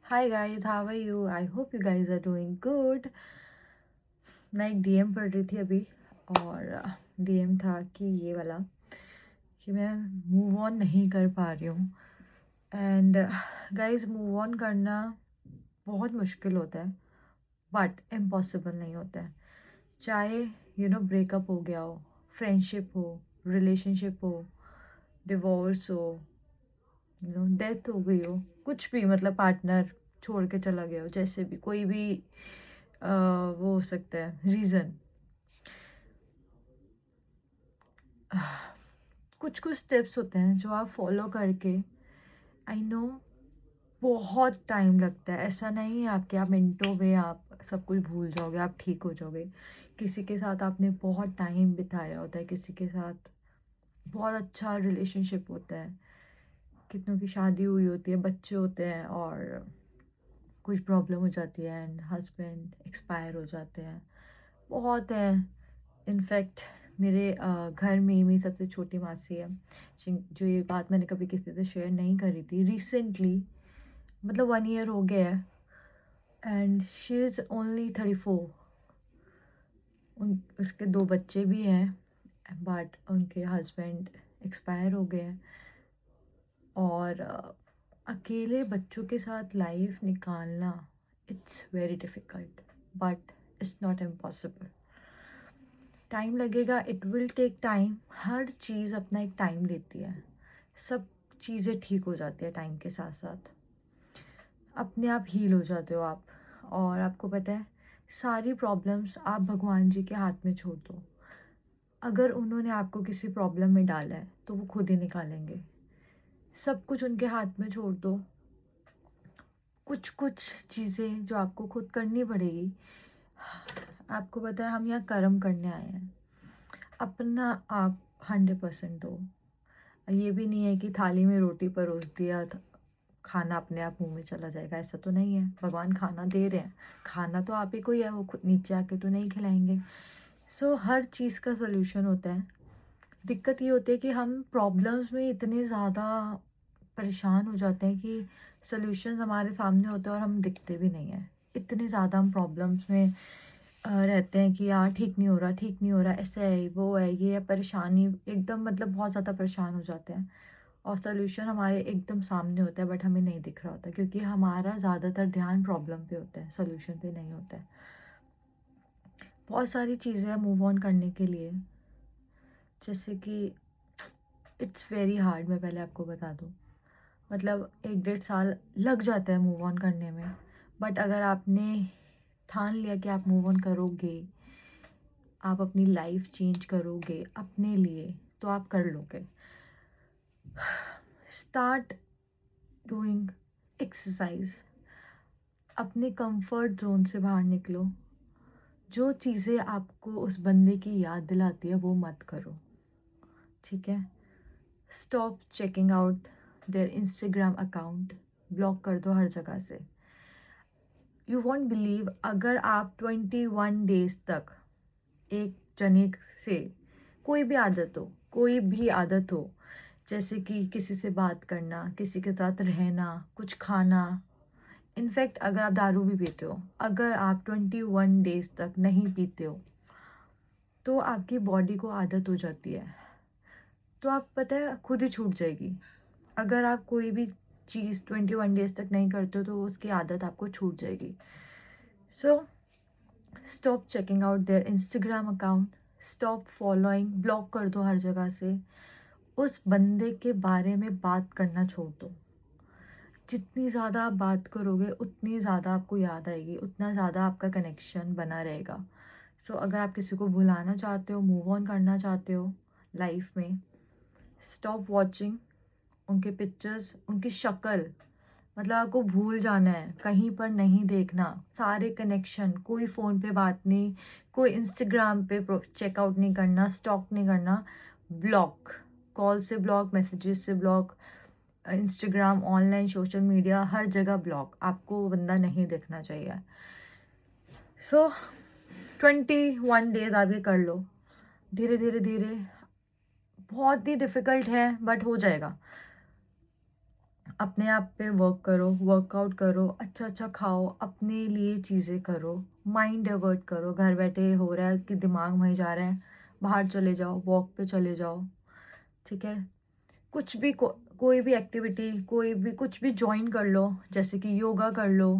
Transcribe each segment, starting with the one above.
Hi guys, how are you? I hope you guys are doing good. मैं एक DM पढ़ रही थी अभी और डीएम था कि ये वाला कि मैं मूव ऑन नहीं कर पा रही हूँ एंड गाइस मूव ऑन करना बहुत मुश्किल होता है बट इम्पॉसिबल नहीं होता है। चाहे ब्रेकअप हो गया हो, फ्रेंडशिप हो, रिलेशनशिप हो, डिवोर्स हो, डेथ हो गई हो, कुछ भी मतलब पार्टनर छोड़ के चला गया हो, जैसे भी कोई भी वो हो सकता है रीज़न। कुछ कुछ स्टेप्स होते हैं जो आप फॉलो करके आई नो बहुत टाइम लगता है। ऐसा नहीं है आपके आप मिनटों में आप सब कुछ भूल जाओगे, आप ठीक हो जाओगे। किसी के साथ आपने बहुत टाइम बिताया होता है, किसी के साथ बहुत अच्छा रिलेशनशिप होता है, कितनों की शादी हुई होती है, बच्चे होते हैं और कुछ प्रॉब्लम हो जाती है एंड हस्बैंड एक्सपायर हो जाते हैं। बहुत हैं। इनफैक्ट मेरे घर में ही मेरी सबसे छोटी मासी है जो ये बात मैंने कभी किसी से शेयर नहीं करी थी रिसेंटली, मतलब 1 ईयर हो गया है एंड शी इज़ ओनली 34। उसके 2 बच्चे भी हैं बट उनके हस्बैंड एक्सपायर हो गए हैं और अकेले बच्चों के साथ लाइफ निकालना it's very difficult but it's not impossible. Time लगेगा, इट विल टेक टाइम। हर चीज़ अपना एक टाइम लेती है। सब चीज़ें ठीक हो जाती है टाइम के साथ साथ। अपने आप हील हो जाते हो आप। और आपको पता है सारी प्रॉब्लम्स आप भगवान जी के हाथ में छोड़ दो। अगर उन्होंने आपको किसी प्रॉब्लम में डाला है तो वो खुद ही निकालेंगे। सब कुछ उनके हाथ में छोड़ दो। कुछ कुछ चीज़ें जो आपको खुद करनी पड़ेगी। आपको पता है हम यहाँ कर्म करने आए हैं। अपना आप 100% दो। ये भी नहीं है कि थाली में रोटी परोस दिया खाना अपने आप मुंह में चला जाएगा, ऐसा तो नहीं है। भगवान खाना दे रहे हैं, खाना तो आप ही को ही है, वो खुद नीचे आके तो नहीं खिलाएंगे। सो हर चीज़ का सलूशन होता है। दिक्कत ये होती है कि हम प्रॉब्लम्स में इतने ज़्यादा परेशान हो जाते हैं कि सॉल्यूशंस हमारे सामने होते हैं और हम दिखते भी नहीं हैं। इतने ज़्यादा हम प्रॉब्लम्स में रहते हैं कि यार ठीक नहीं हो रहा, ठीक नहीं हो रहा, ऐसा है, वो है, ये है, परेशानी एकदम मतलब बहुत ज़्यादा परेशान हो जाते हैं और सॉल्यूशन हमारे एकदम सामने होता है बट हमें नहीं दिख रहा होता क्योंकि हमारा ज़्यादातर ध्यान प्रॉब्लम पे होता है, सॉल्यूशन पे नहीं होता है। बहुत सारी चीज़ें हैं मूव ऑन करने के लिए, जैसे कि इट्स वेरी हार्ड। मैं पहले आपको बता दूँ, मतलब 1 डेढ़ साल लग जाता है मूव ऑन करने में बट अगर आपने ठान लिया कि आप मूव ऑन करोगे, आप अपनी लाइफ चेंज करोगे अपने लिए, तो आप कर लोगे। Start doing exercise. अपने कंफर्ट जोन से बाहर निकलो। जो चीज़ें आपको उस बंदे की याद दिलाती है वो मत करो, ठीक है। Stop checking out there Instagram account. Block कर दो हर जगह से। यू वॉन्ट बिलीव, अगर आप 21 डेज़ तक एक जने से कोई भी आदत हो, कोई भी आदत हो, जैसे कि किसी से बात करना, किसी के साथ रहना, कुछ खाना, इनफैक्ट अगर आप दारू भी पीते हो, अगर आप 21 डेज़ तक नहीं पीते हो तो आपकी बॉडी को आदत हो जाती है, तो आप पता है खुद ही छूट जाएगी। अगर आप कोई भी चीज़ 21 डेज़ तक नहीं करते हो तो उसकी आदत आपको छूट जाएगी। So stop checking out there Instagram account. Stop following, block कर दो हर जगह से। उस बंदे के बारे में बात करना छोड़ दो। जितनी ज़्यादा आप बात करोगे उतनी ज़्यादा आपको याद आएगी, उतना ज़्यादा आपका कनेक्शन बना रहेगा। सो अगर आप किसी को भुलाना चाहते हो, मूव ऑन करना चाहते हो लाइफ में, स्टॉप वॉचिंग उनके पिक्चर्स, उनकी शक्ल। मतलब आपको भूल जाना है, कहीं पर नहीं देखना। सारे कनेक्शन, कोई फ़ोन पे बात नहीं, कोई इंस्टाग्राम पे चेकआउट नहीं करना, स्टॉक नहीं करना। ब्लॉक, कॉल से ब्लॉक, मैसेजेस से block, Instagram, online social media, हर जगह ब्लॉक। आपको वो बंदा नहीं देखना चाहिए। सो 21 डेज़ आप ये कर लो, धीरे धीरे धीरे। बहुत ही डिफ़िकल्ट है बट हो जाएगा। अपने आप पे वर्क करो, वर्कआउट करो, अच्छा-अच्छा खाओ, अपने लिए चीज़ें करो, माइंड डाइवर्ट करो। घर बैठे हो रहा है कि दिमाग वहीं जा रहा है, बाहर चले जाओ, वॉक पे चले जाओ, ठीक है? कुछ भी कोई भी एक्टिविटी, कोई भी कुछ भी जॉइन कर लो, जैसे कि योगा कर लो,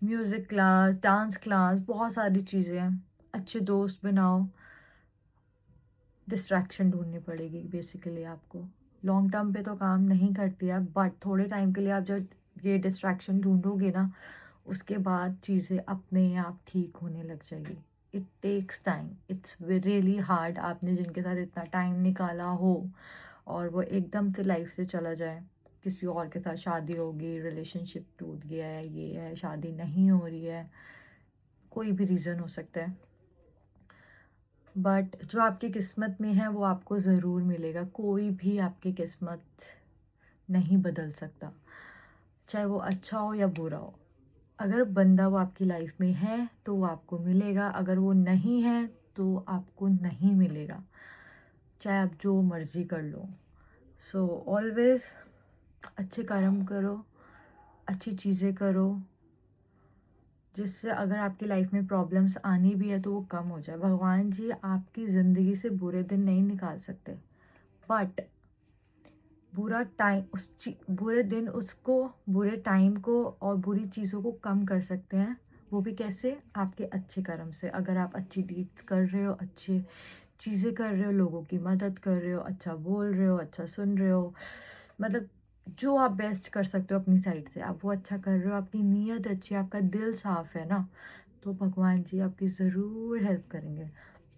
म्यूज़िक क्लास, डांस क्लास, बहुत सारी चीज़ें हैं। अच्छे दोस्त बनाओ, डिस्ट्रैक्शन ढूँढनी पड़ेगी बेसिकली आपको। लॉन्ग टर्म पे तो काम नहीं करती है, बट थोड़े टाइम के लिए आप जब ये डिस्ट्रैक्शन ढूँढोगे ना, उसके बाद चीज़ें अपने आप ठीक होने लग जाएगी। It takes time, it's really hard. आपने जिनके साथ इतना टाइम निकाला हो और वो एकदम से लाइफ से चला जाए, किसी और के साथ शादी होगी, रिलेशनशिप टूट गया है, ये है, शादी नहीं हो रही है, कोई भी रीज़न हो सकता है। बट जो आपकी किस्मत में है वो आपको ज़रूर मिलेगा। कोई भी आपकी किस्मत नहीं बदल सकता, चाहे वो अच्छा हो या बुरा हो। अगर बंदा वो आपकी लाइफ में है तो वो आपको मिलेगा, अगर वो नहीं है तो आपको नहीं मिलेगा, चाहे आप जो मर्ज़ी कर लो। सो ऑलवेज़ अच्छे कर्म करो, अच्छी चीज़ें करो, जिससे अगर आपकी लाइफ में प्रॉब्लम्स आनी भी है तो वो कम हो जाए। भगवान जी आपकी ज़िंदगी से बुरे दिन नहीं निकाल सकते, बट बुरा टाइम बुरे दिन उसको, बुरे टाइम को और बुरी चीज़ों को कम कर सकते हैं। वो भी कैसे? आपके अच्छे कर्म से। अगर आप अच्छी डीड्स कर रहे हो, अच्छी चीज़ें कर रहे हो, लोगों की मदद कर रहे हो, अच्छा बोल रहे हो, अच्छा सुन रहे हो, मतलब जो आप बेस्ट कर सकते हो अपनी साइड से, आप वो अच्छा कर रहे हो, आपकी नीयत अच्छी है, आपका दिल साफ़ है ना, तो भगवान जी आपकी ज़रूर हेल्प करेंगे।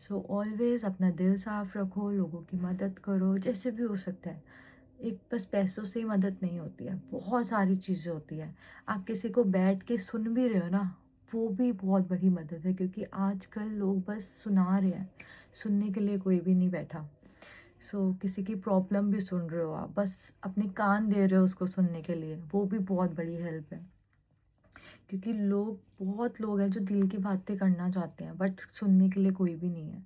सो ऑलवेज़ अपना दिल साफ़ रखो, लोगों की मदद करो, जैसे भी हो सकता है। एक बस पैसों से ही मदद नहीं होती है, बहुत सारी चीज़ें होती हैं। आप किसी को बैठ के सुन भी रहे हो ना, वो भी बहुत बड़ी मदद है, क्योंकि आजकल लोग बस सुना रहे हैं, सुनने के लिए कोई भी नहीं बैठा। सो किसी की प्रॉब्लम भी सुन रहे हो आप, बस अपने कान दे रहे हो उसको सुनने के लिए, वो भी बहुत बड़ी हेल्प है। क्योंकि बहुत लोग हैं जो दिल की बातें करना चाहते हैं, बट सुनने के लिए कोई भी नहीं है।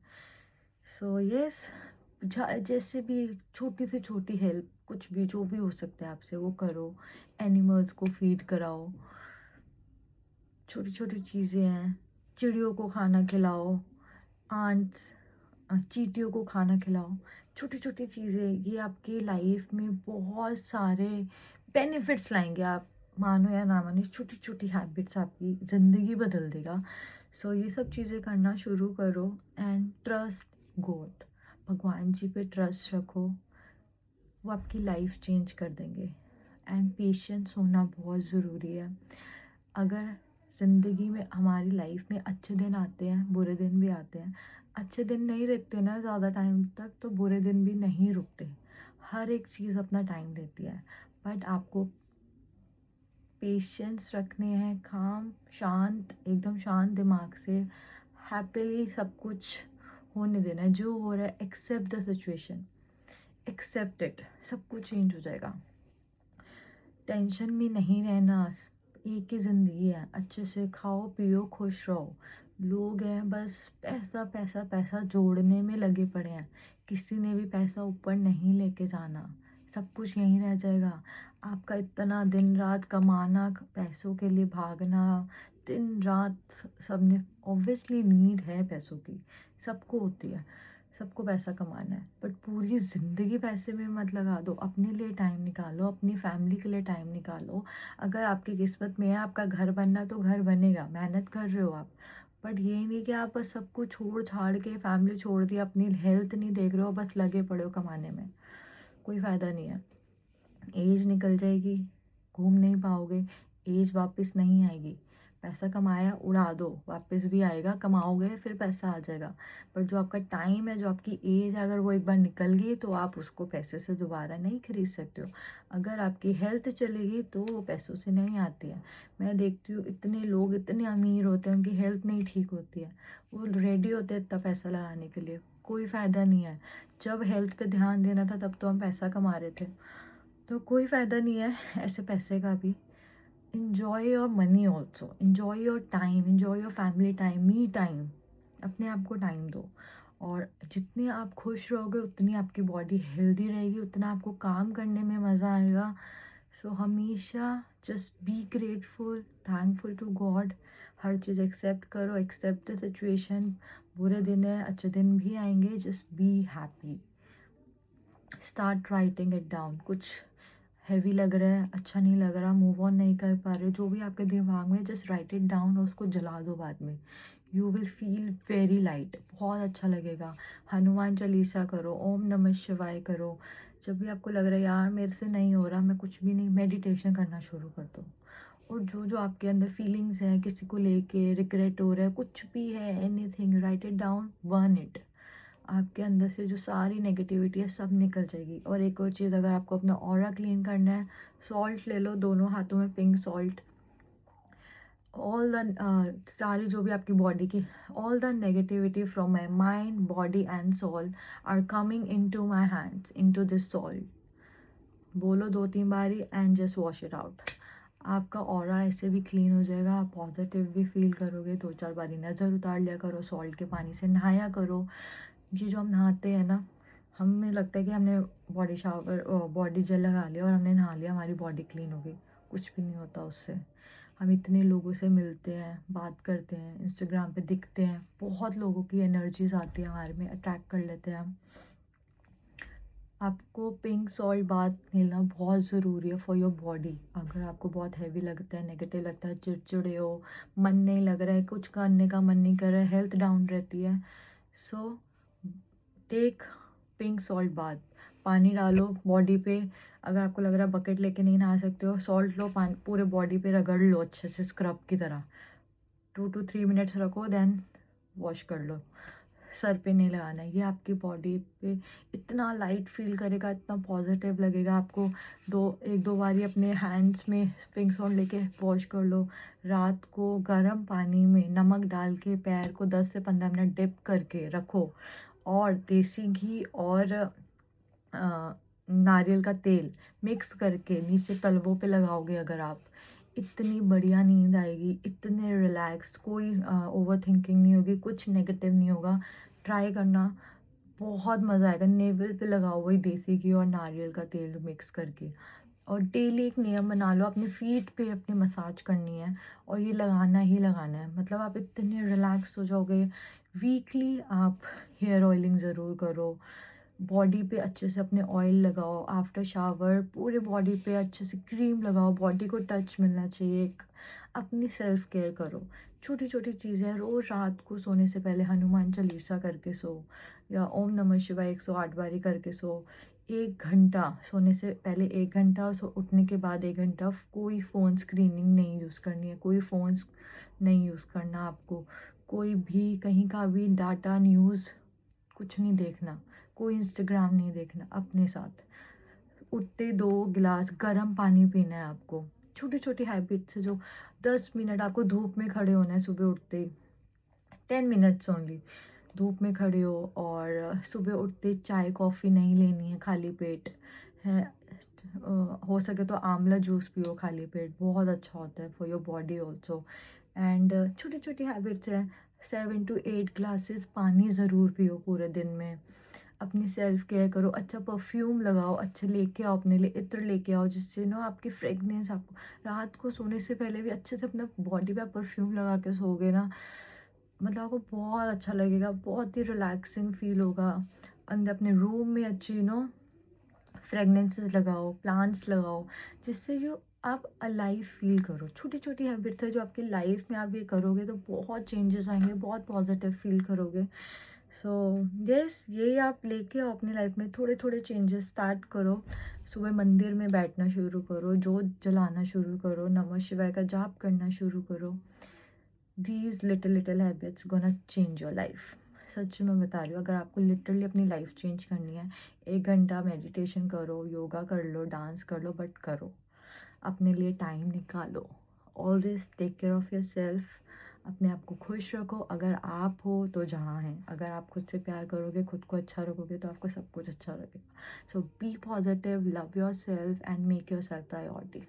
सो यस, जैसे भी छोटी से छोटी हेल्प, कुछ भी जो भी हो सकता है आपसे वो करो। एनिमल्स को फीड कराओ, छोटी छोटी चीज़ें हैं, चिड़ियों को खाना खिलाओ, आंट्स चींटियों को खाना खिलाओ। छोटी छोटी चीज़ें ये आपकी लाइफ में बहुत सारे बेनिफिट्स लाएंगे। आप मानो या ना मानो, छोटी छोटी हैबिट्स आपकी ज़िंदगी बदल देगा। सो ये सब चीज़ें करना शुरू करो एंड ट्रस्ट गॉड। भगवान जी पे ट्रस्ट रखो, वो आपकी लाइफ चेंज कर देंगे। एंड पेशेंस होना बहुत ज़रूरी है। अगर ज़िंदगी में, हमारी लाइफ में अच्छे दिन आते हैं, बुरे दिन भी आते हैं। अच्छे दिन नहीं रुकते ना ज़्यादा टाइम तक, तो बुरे दिन भी नहीं रुकते। हर एक चीज़ अपना टाइम लेती है, बट आपको पेशेंस रखने हैं, काम शांत, एकदम शांत दिमाग से हैप्पीली सब कुछ होने देना है। जो हो रहा है, accept the situation, accept it, सब कुछ चेंज हो जाएगा। टेंशन में नहीं रहना, एक ही ज़िंदगी है, अच्छे से खाओ पियो खुश रहो। लोग हैं बस पैसा पैसा पैसा जोड़ने में लगे पड़े हैं, किसी ने भी पैसा ऊपर नहीं लेके जाना, सब कुछ यहीं रह जाएगा। आपका इतना दिन रात कमाना, पैसों के लिए भागना, दिन रात, सबने ऑब्वियसली नीड है पैसों की, सबको होती है, सबको पैसा कमाना है, बट पूरी ज़िंदगी पैसे में मत लगा दो। अपने लिए टाइम निकालो, अपनी फैमिली के लिए टाइम निकालो। अगर आपकी किस्मत में है आपका घर बनना, तो घर बनेगा, मेहनत कर रहे हो आप। बट ये नहीं कि आप बस सब कुछ छोड़ छाड़ के, फैमिली छोड़ दी, अपनी हेल्थ नहीं देख रहे हो, बस लगे पड़े हो कमाने में, कोई फ़ायदा नहीं है। एज निकल जाएगी, घूम नहीं पाओगे, एज वापस नहीं आएगी। पैसा कमाया उड़ा दो, वापस भी आएगा, कमाओगे फिर पैसा आ जाएगा। पर जो आपका टाइम है, जो आपकी एज है, अगर वो एक बार निकल गई तो आप उसको पैसे से दोबारा नहीं खरीद सकते हो। अगर आपकी हेल्थ चलेगी तो वो पैसों से नहीं आती है। मैं देखती हूँ इतने लोग इतने अमीर होते हैं, उनकी हेल्थ नहीं ठीक होती है, वो रेडी होते हैं इतना पैसा लगाने के लिए, कोई फ़ायदा नहीं है। जब हेल्थ पे ध्यान देना था तब तो हम पैसा कमा रहे थे, तो कोई फ़ायदा नहीं है ऐसे पैसे का भी। Enjoy your money also, enjoy your time, enjoy your family time, me time, अपने आप को टाइम दो। और जितने आप खुश रहोगे उतनी आपकी बॉडी हेल्दी रहेगी, उतना आपको काम करने में मज़ा आएगा, सो हमेशा just be grateful, thankful to God. हर चीज़ एक्सेप्ट करो, एक्सेप्ट द सिचुएशन। बुरे दिन है, अच्छे दिन भी आएंगे, just be happy. Start writing it down. कुछ हैवी लग रहा है, अच्छा नहीं लग रहा, मूव ऑन नहीं कर पा रहे हो, जो भी आपके दिमाग में, जस्ट राइट इट डाउन और उसको जला दो बाद में। You will feel very light, बहुत अच्छा लगेगा। हनुमान चालीसा करो, ओम नमः शिवाय करो। जब भी आपको लग रहा है यार मेरे से नहीं हो रहा, मैं कुछ भी नहीं, मेडिटेशन करना शुरू कर दो। और जो जो आपके अंदर फीलिंग्स हैं, किसी को लेके रिग्रेट हो रहा है, कुछ भी है, anything, right it down, burn it. आपके अंदर से जो सारी नेगेटिविटी है सब निकल जाएगी। और एक और चीज़, अगर आपको अपना ऑरा क्लीन करना है, सॉल्ट ले लो, दोनों हाथों में पिंक सॉल्ट। ऑल द सारी जो भी आपकी बॉडी की, all the negativity from my mind, body and soul are coming into my hands, into this salt. बोलो 2-3 बारी and just wash it out. आपका ऑरा ऐसे भी क्लीन हो जाएगा, आप पॉजिटिव भी फील करोगे। 2-4 बारी नज़र उतार लिया करो, सॉल्ट के पानी से नहाया करो। ये जो हम नहाते हैं ना, हमें लगता है कि हमने बॉडी शावर, बॉडी जेल लगा लिया और हमने नहा लिया, हमारी बॉडी क्लीन हो गई। कुछ भी नहीं होता उससे। हम इतने लोगों से मिलते हैं, बात करते हैं, इंस्टाग्राम पे दिखते हैं, बहुत लोगों की एनर्जीज आती है हमारे में, अट्रैक्ट कर लेते हैं हम। आपको पिंक सॉल्ट बाथ लेना बहुत ज़रूरी है फॉर योर बॉडी। अगर आपको बहुत हैवी लगता है, नेगेटिव लगता है, चिड़चिड़े हो, मन नहीं लग रहा है, कुछ करने का मन नहीं कर रहा है, हेल्थ डाउन रहती है, so take pink salt bath. पानी डालो बॉडी पे। अगर आपको लग रहा है बकेट लेके नहीं नहा सकते हो, सॉल्ट लो, पानी पूरे बॉडी पे रगड़ लो अच्छे से, स्क्रब की तरह। 2 to 3 मिनट्स रखो, देन वॉश कर लो। सर पे नहीं लगाना है, ये आपकी बॉडी पे इतना लाइट फील करेगा, इतना पॉजिटिव लगेगा आपको। 1-2 बारी अपने हैंड्स में पिंक सॉल्ट लेके वॉश कर लो। रात को गर्म पानी में नमक डाल के पैर को 10 से 15 मिनट डिप करके रखो। और देसी घी और नारियल का तेल मिक्स करके नीचे तलवों पे लगाओगे अगर आप, इतनी बढ़िया नींद आएगी, इतने रिलैक्स्ड, कोई ओवर थिंकिंग नहीं होगी, कुछ नेगेटिव नहीं होगा। ट्राई करना, बहुत मज़ा आएगा। नेवल पे लगाओ वही देसी घी और नारियल का तेल मिक्स करके। और डेली एक नियम बना लो, अपने फीट पे अपनी मसाज करनी है और ये लगाना ही लगाना है। मतलब आप इतने रिलैक्स हो जाओगे। वीकली आप हेयर ऑयलिंग ज़रूर करो। बॉडी पे अच्छे से अपने ऑयल लगाओ। आफ्टर शावर पूरे बॉडी पे अच्छे से क्रीम लगाओ, बॉडी को टच मिलना चाहिए। एक अपनी सेल्फ केयर करो। छोटी छोटी चीज़ें, रोज़ रात को सोने से पहले हनुमान चालीसा करके सो, या ओम नमः शिवाय 108 बारी करके सो। 1 घंटा सोने से पहले, 1 घंटा उठने के बाद 1 घंटा कोई फ़ोन स्क्रीनिंग नहीं यूज़ करनी है, कोई फ़ोन्स नहीं यूज़ करना आपको। कोई भी कहीं का भी डाटा, न्यूज़ कुछ नहीं देखना, कोई इंस्टाग्राम नहीं देखना अपने साथ। उठते 2 गिलास गर्म पानी पीना है आपको। छोटी छोटी हैबिट्स है जो 10 मिनट आपको धूप में खड़े होना है सुबह उठते ही, 10 मिनट्स ओनली। धूप में खड़े हो और सुबह उठते चाय कॉफ़ी नहीं लेनी है खाली पेट है। हो सके तो आंवला जूस पियो खाली पेट, बहुत अच्छा होता है for your body also. And छोटी छोटी हैबिट्स हैं, 7 to 8 ग्लासेस पानी ज़रूर पियो पूरे दिन में। अपनी सेल्फ केयर करो, अच्छा परफ्यूम लगाओ, अच्छे लेके आओ, अपने लिए इत्र लेके आओ, जिससे ना आपकी फ्रेगनेंस आपको रात को सोने से पहले भी अच्छे से अपना बॉडी पे परफ्यूम लगा के सोओगे ना, मतलब आपको बहुत अच्छा लगेगा, बहुत ही रिलैक्सिंग फील होगा। अंदर अपने रूम में अच्छी फ्रेगनेंसेस लगाओ, प्लांट्स लगाओ, जिससे जो आप अलाइव फील करो। छोटी छोटी हैबिट्स है जो आपकी लाइफ में आप ये करोगे तो बहुत चेंजेस आएंगे, बहुत पॉजिटिव फील करोगे। सो यस, यही आप लेके आओ अपनी लाइफ में, थोड़े थोड़े चेंजेस स्टार्ट करो। सुबह मंदिर में बैठना शुरू करो, जोत जलाना शुरू करो, नमः शिवाय का जाप करना शुरू करो। These little little habits gonna change your life. सच में बता रही हूँ, अगर आपको लिटरली अपनी लाइफ चेंज करनी है, 1 घंटा मेडिटेशन करो, योगा कर लो, डांस कर लो, बट करो, अपने लिए टाइम निकालो। Always take care of yourself. अपने आप को खुश रखो। अगर आप हो तो जहाँ हैं, अगर आप खुद से प्यार करोगे, खुद को अच्छा रखोगे, तो आपको सब कुछ अच्छा लगेगा। So be positive, love yourself and make yourself priority.